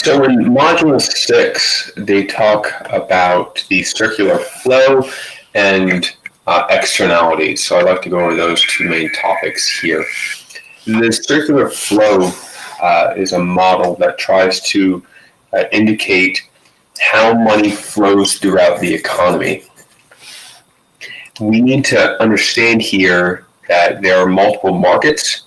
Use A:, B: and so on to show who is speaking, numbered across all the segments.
A: So in Module 6, they talk about the circular flow and externalities. So I'd like to go over those two main topics here. The circular flow is a model that tries to indicate how money flows throughout the economy. We need to understand here that there are multiple markets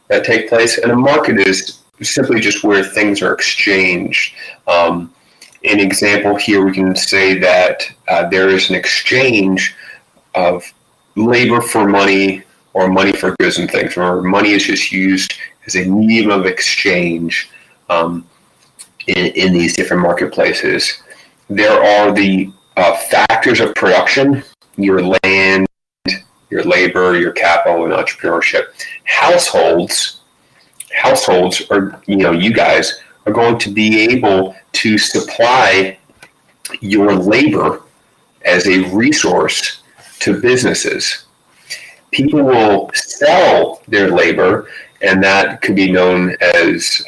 A: that take place, and a market is simply just where things are exchanged. An example here, we can say that there is an exchange of labor for money or money for goods and things, or money is just used as a medium of exchange in these different marketplaces. There are the factors of production, your land, your labor, your capital, and entrepreneurship. Households are, you guys are going to be able to supply your labor as a resource to businesses. People will sell their labor, and that could be known as,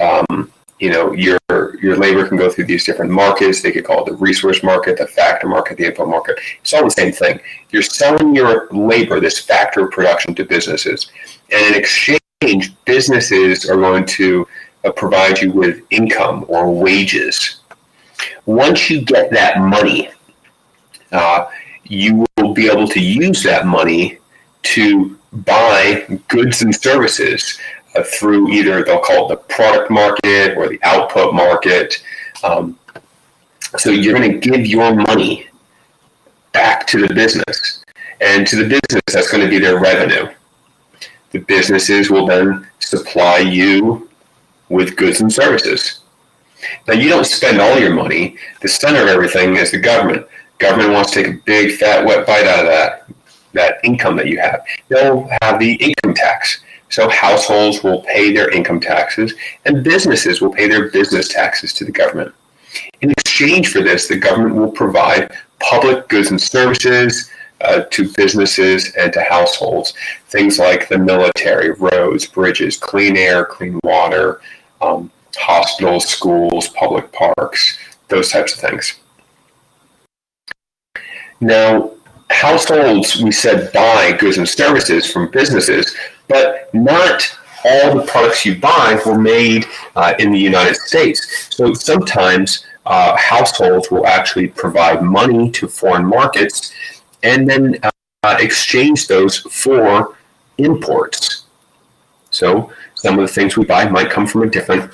A: your labor can go through these different markets. They could call it the resource market, the factor market, the input market. It's all the same thing. You're selling your labor, this factor of production, to businesses. And in exchange, businesses are going to provide you with income or wages. Once you get that money, you will be able to use that money to buy goods and services through either, they'll call it the product market or the output market. So you're going to give your money back to the business. And to the business, that's going to be their revenue. The businesses will then supply you with goods and services. Now, you don't spend all your money. The center of everything is the government. Government wants to take a big, fat, wet bite out of that income that you have. They'll have the income tax. So households will pay their income taxes, and businesses will pay their business taxes to the government. In exchange for this, the government will provide public goods and services to businesses and to households. Things like the military, roads, bridges, clean air, clean water, hospitals, schools, public parks, those types of things. Now, households, we said, buy goods and services from businesses, but not all the products you buy were made in the United States. So sometimes households will actually provide money to foreign markets and then exchange those for imports. So some of the things we buy might come from a different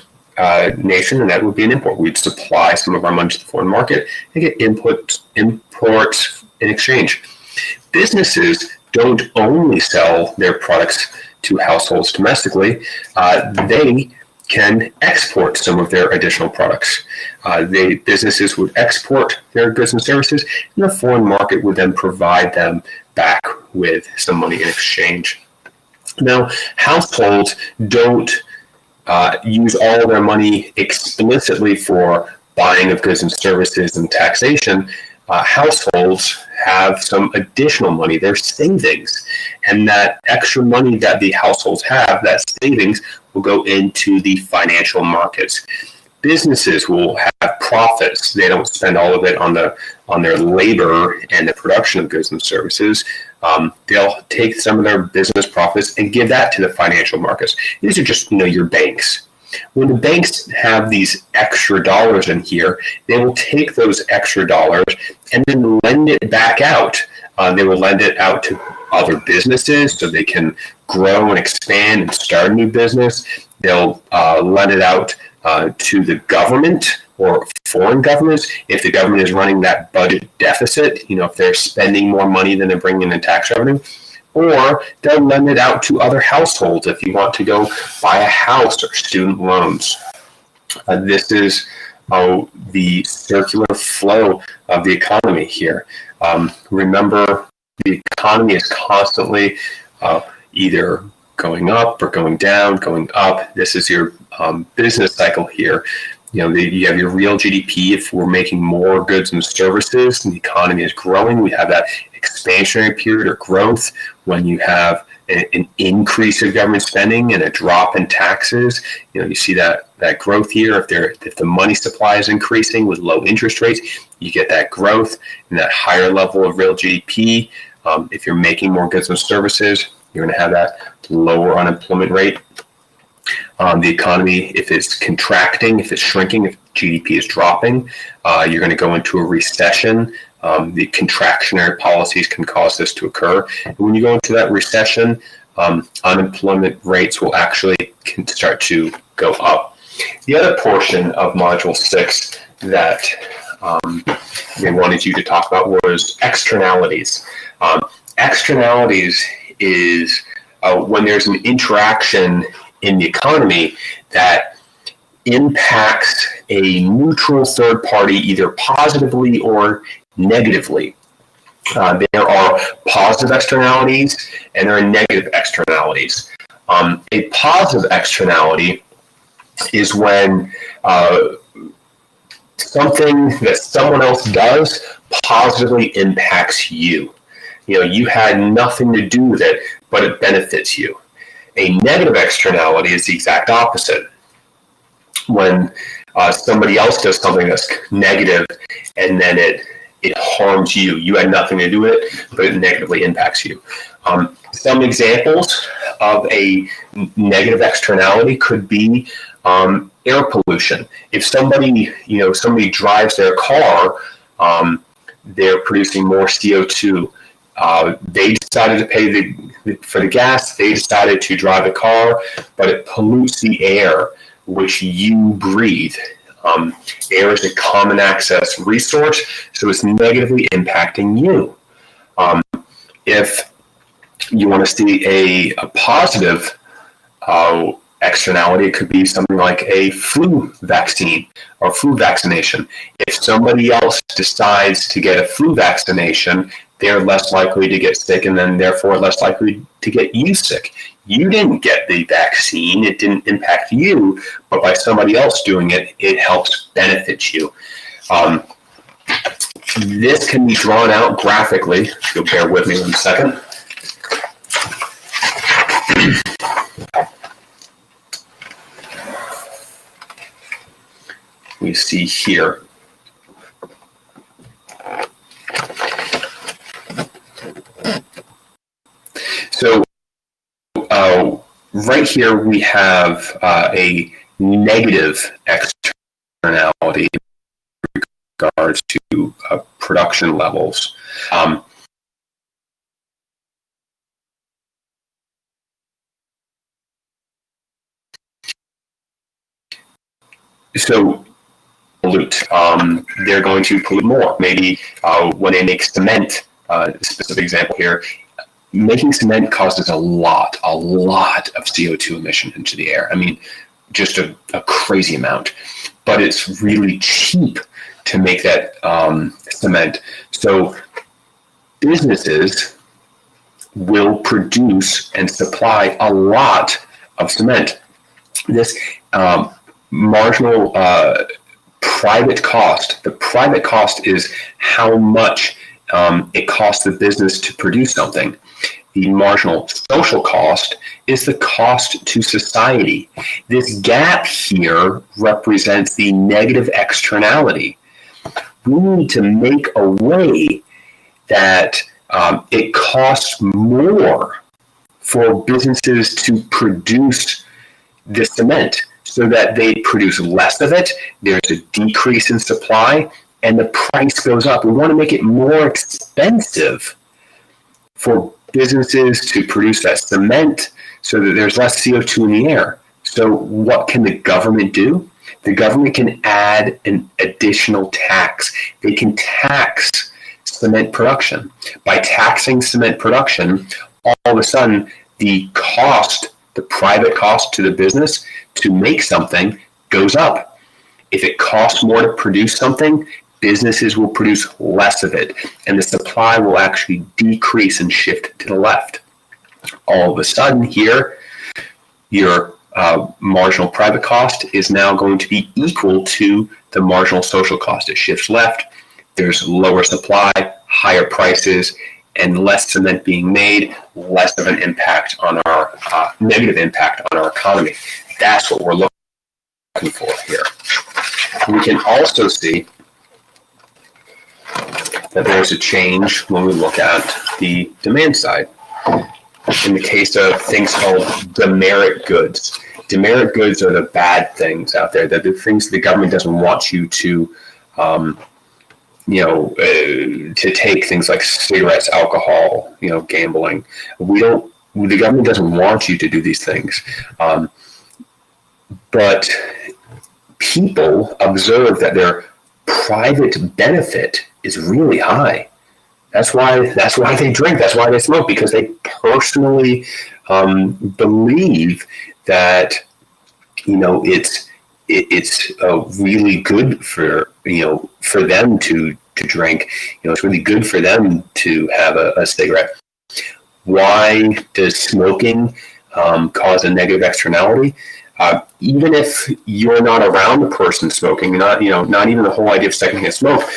A: nation, and that would be an import. We'd supply some of our money to the foreign market and get imports in exchange. Businesses don't only sell their products to households domestically. They can export some of their additional products. Businesses would export their goods and services, and the foreign market would then provide them back with some money in exchange. Now, households don't use all of their money explicitly for buying of goods and services and taxation. Households have some additional money, their savings, and that extra money that the households have, that savings, will go into the financial markets. Businesses will have profits. They don't spend all of it on their labor and the production of goods and services. They'll take some of their business profits and give that to the financial markets. These are just, your banks. When the banks have these extra dollars in here, they will take those extra dollars and then lend it back out. They will lend it out to other businesses so they can grow and expand and start a new business. They'll lend it out to the government or foreign governments if the government is running that budget deficit, if they're spending more money than they're bringing in tax revenue. Or they'll lend it out to other households if you want to go buy a house or student loans. This is the circular flow of the economy here. Remember, the economy is constantly either going up or going down, going up. This is your business cycle here. You have your real GDP. If we're making more goods and services and the economy is growing, we have that expansionary period or growth. When you have an increase of government spending and a drop in taxes, you see that growth here. If the money supply is increasing with low interest rates, you get that growth and that higher level of real GDP. If you're making more goods and services, you're going to have that lower unemployment rate. The economy, if it's contracting, if it's shrinking, if GDP is dropping, you're going to go into a recession. The contractionary policies can cause this to occur. And when you go into that recession, unemployment rates will actually start to go up. The other portion of Module 6 that they wanted you to talk about was externalities. Externalities is when there's an interaction in the economy that impacts a neutral third party either positively or negatively. There are positive externalities and there are negative externalities. A positive externality is when something that someone else does positively impacts you. You had nothing to do with it, but it benefits you. A negative externality is the exact opposite. When somebody else does something that's negative and then it harms you. You had nothing to do with it, but it negatively impacts you. Some examples of a negative externality could be air pollution. If somebody drives their car, they're producing more CO2. They decided to pay for the gas. They decided to drive a car, but it pollutes the air which you breathe. Air is a common access resource, so it's negatively impacting you. If you want to see a positive externality, it could be something like a flu vaccine or flu vaccination. If somebody else decides to get a flu vaccination, they're less likely to get sick and then therefore less likely to get you sick. You didn't get the vaccine, it didn't impact you, but by somebody else doing it, it helps benefit you. This can be drawn out graphically. If you'll bear with me 1 second. We see here. So right here we have a negative externality in regards to production levels. So pollute. They're going to pollute more. Maybe when they make cement, specific example here, making cement causes a lot of CO2 emission into the air. I mean, just a crazy amount. But it's really cheap to make that cement. So businesses will produce and supply a lot of cement. This marginal private cost, the private cost is how much it costs the business to produce something. The marginal social cost is the cost to society. This gap here represents the negative externality. We need to make a way that it costs more for businesses to produce the cement so that they produce less of it, there's a decrease in supply, and the price goes up. We want to make it more expensive for businesses to produce that cement so that there's less CO2 in the air. So what can the government do? The government can add an additional tax. They can tax cement production. By taxing cement production, all of a sudden the cost, the private cost to the business to make something goes up. If it costs more to produce something, businesses will produce less of it, and the supply will actually decrease and shift to the left. All of a sudden here, your marginal private cost is now going to be equal to the marginal social cost. It shifts left, there's lower supply, higher prices, and less cement being made, less of an impact on our negative impact on our economy. That's what we're looking for here. We can also see that there's a change when we look at the demand side. In the case of things called demerit goods. Demerit goods are the bad things out there, the things the government doesn't want you to, to take, things like cigarettes, alcohol, gambling. The government doesn't want you to do these things. But people observe that their private benefit is really high. That's why they drink. That's why they smoke, because they personally believe that it's really good for them to drink. It's really good for them to have a cigarette. Why does smoking cause a negative externality? Even if you're not around the person smoking, not even the whole idea of secondhand smoke,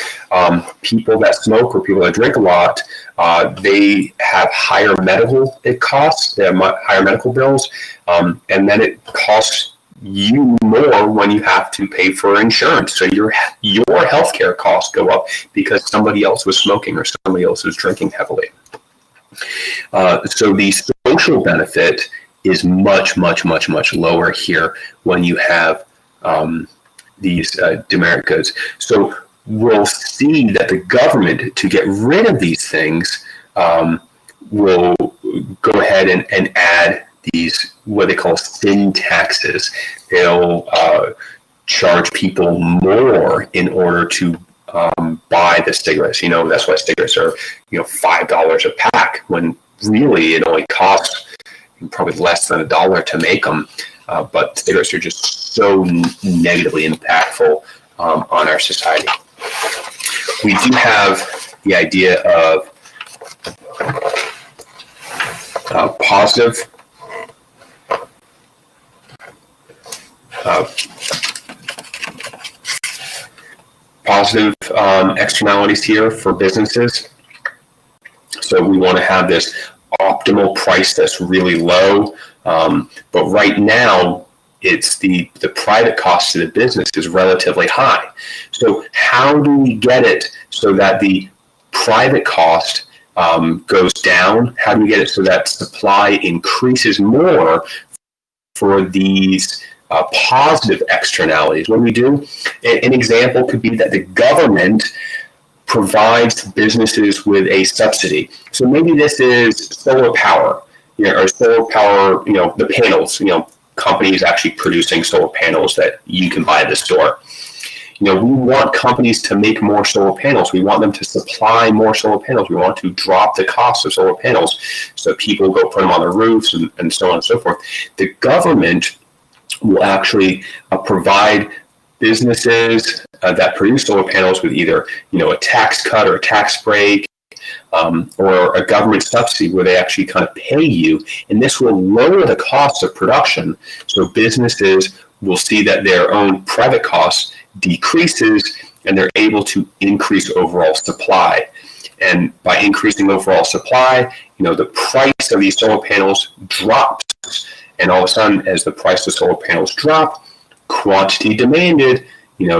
A: people that smoke or people that drink a lot, they have higher medical costs, they have higher medical bills, and then it costs you more when you have to pay for insurance. So your healthcare costs go up because somebody else was smoking or somebody else was drinking heavily. So the social benefit is much, much, much, much lower here when you have these demerit goods. So we'll see that the government, to get rid of these things, will go ahead and add these, what they call sin taxes. They'll charge people more in order to buy the cigarettes. That's why cigarettes are, $5 a pack, when really it only costs probably less than $1 to make them, but cigarettes are just so negatively impactful on our society. We do have the idea of positive externalities here for businesses. So we want to have this optimal price that's really low, but right now it's the private cost to the business is relatively high. So how do we get it so that the private cost goes down? How do we get it so that supply increases more for these positive externalities? What do we do? An example could be that the government provides businesses with a subsidy. So maybe this is solar power, or solar power, the panels, companies actually producing solar panels that you can buy at the store. We want companies to make more solar panels. We want them to supply more solar panels. We want to drop the cost of solar panels so people go put them on their roofs and so on and so forth. The government will actually provide businesses that produce solar panels with either a tax cut or a tax break, or a government subsidy where they actually kind of pay you, and this will lower the cost of production. So businesses will see that their own private costs decreases, and they're able to increase overall supply. And by increasing overall supply, the price of these solar panels drops, and all of a sudden, as the price of solar panels drop, quantity demanded,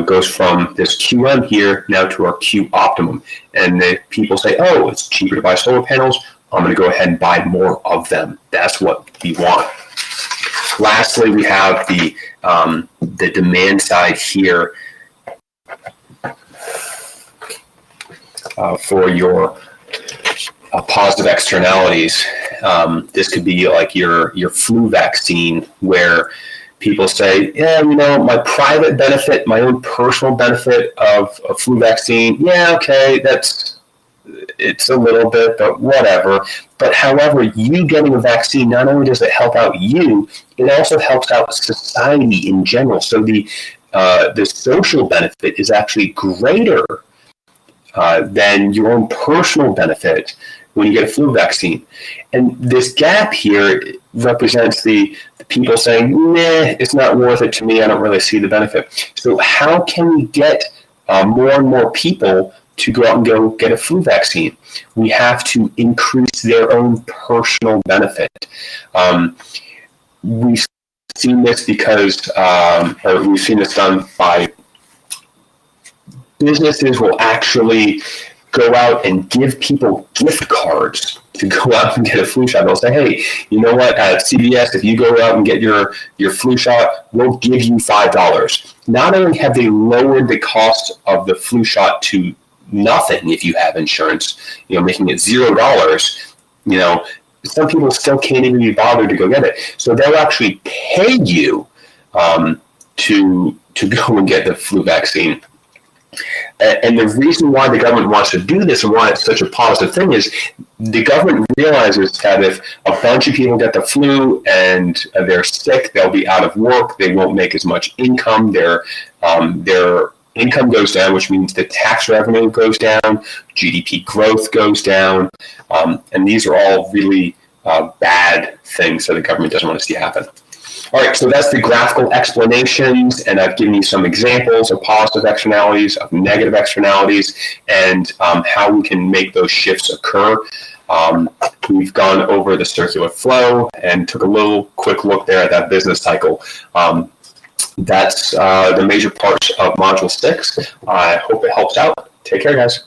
A: goes from this QM here now to our Q optimum. And the people say, oh, it's cheaper to buy solar panels. I'm going to go ahead and buy more of them. That's what we want. Lastly, we have the demand side here for your positive externalities. This could be like your flu vaccine, where people say, my private benefit, my own personal benefit of a flu vaccine, okay, it's a little bit, but whatever. But however, you getting a vaccine, not only does it help out you, it also helps out society in general. So the social benefit is actually greater than your own personal benefit when you get a flu vaccine. And this gap here represents the people saying, it's not worth it to me. I don't really see the benefit. So how can we get more and more people to go out and go get a flu vaccine. We have to increase their own personal benefit. We've seen this because, or we've seen this done by businesses will actually go out and give people gift cards to go out and get a flu shot. They'll say, hey, you know what, at CVS, if you go out and get your flu shot, we'll give you $5. Not only have they lowered the cost of the flu shot to nothing if you have insurance, making it $0, some people still can't even be bothered to go get it. So they'll actually pay you to go and get the flu vaccine. And the reason why the government wants to do this and why it's such a positive thing is the government realizes that if a bunch of people get the flu and they're sick, they'll be out of work, they won't make as much income, their income goes down, which means the tax revenue goes down, GDP growth goes down, and these are all really bad things that the government doesn't want to see happen. All right, so that's the graphical explanations, and I've given you some examples of positive externalities, of negative externalities, and how we can make those shifts occur. We've gone over the circular flow and took a little quick look there at that business cycle. That's the major parts of Module 6. I hope it helps out. Take care, guys.